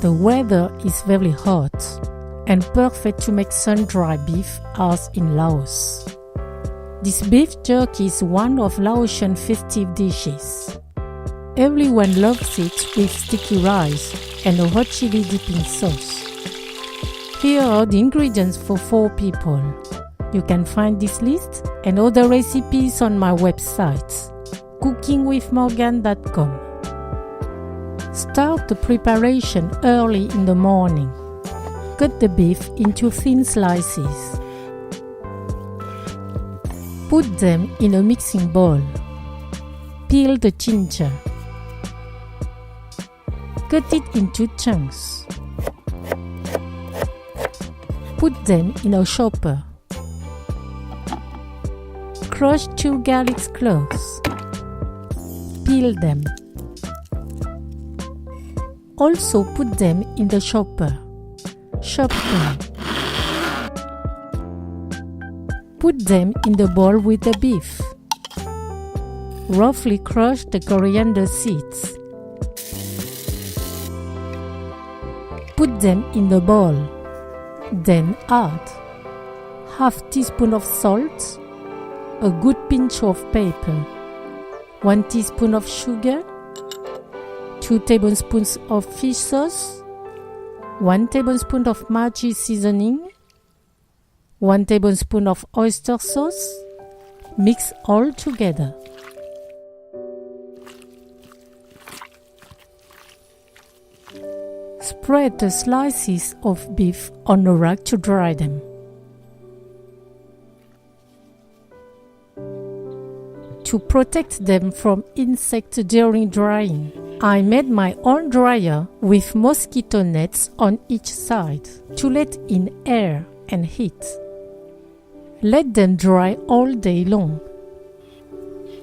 The weather is very hot and perfect to make sun-dried beef as in Laos. This beef jerky is one of Laotian festive dishes. Everyone loves it with sticky rice and a hot chili dipping sauce. Here are the ingredients for 4 people. You can find this list and other recipes on my website, cookingwithmorgan.com. Start the preparation early in the morning. Cut the beef into thin slices. Put them in a mixing bowl. Peel the ginger. Cut it into chunks. Put them in a chopper. Crush 2 garlic cloves. Peel them. Also put them in the chopper. Chop them. Put them in the bowl with the beef. Roughly crush the coriander seeds. Put them in the bowl. Then add ½ teaspoon of salt, a good pinch of pepper, 1 teaspoon of sugar, 2 tablespoons of fish sauce, 1 tablespoon of Maggi seasoning, 1 tablespoon of oyster sauce. Mix all together. Spread the slices of beef on a rag to dry them. To protect them from insects during drying, I made my own dryer with mosquito nets on each side to let in air and heat. Let them dry all day long.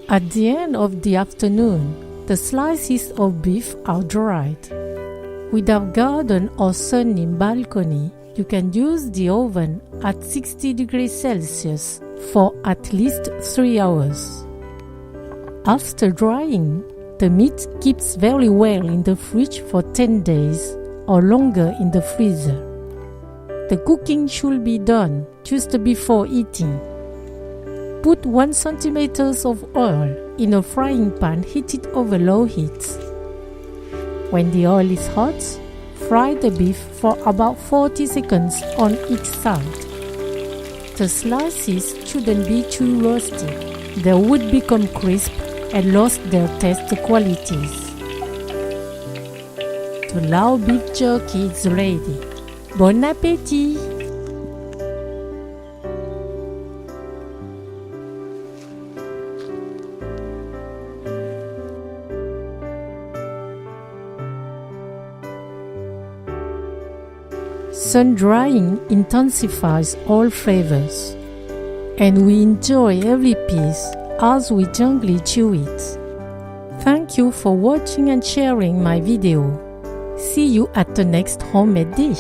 At the end of the afternoon, the slices of beef are dried. Without garden or sunny balcony, you can use the oven at 60 degrees Celsius for at least 3 hours. After drying, the meat keeps very well in the fridge for 10 days or longer in the freezer. The cooking should be done just before eating. Put 1 centimeter of oil in a frying pan heated over low heat. When the oil is hot, fry the beef for about 40 seconds on each side. The slices shouldn't be too roasted. They would become crisp and lost their taste qualities. The Lao beef jerky is ready. Bon appétit! Sun drying intensifies all flavors, and we enjoy every piece as we gently chew it. Thank you for watching and sharing my video. See you at the next homemade dish.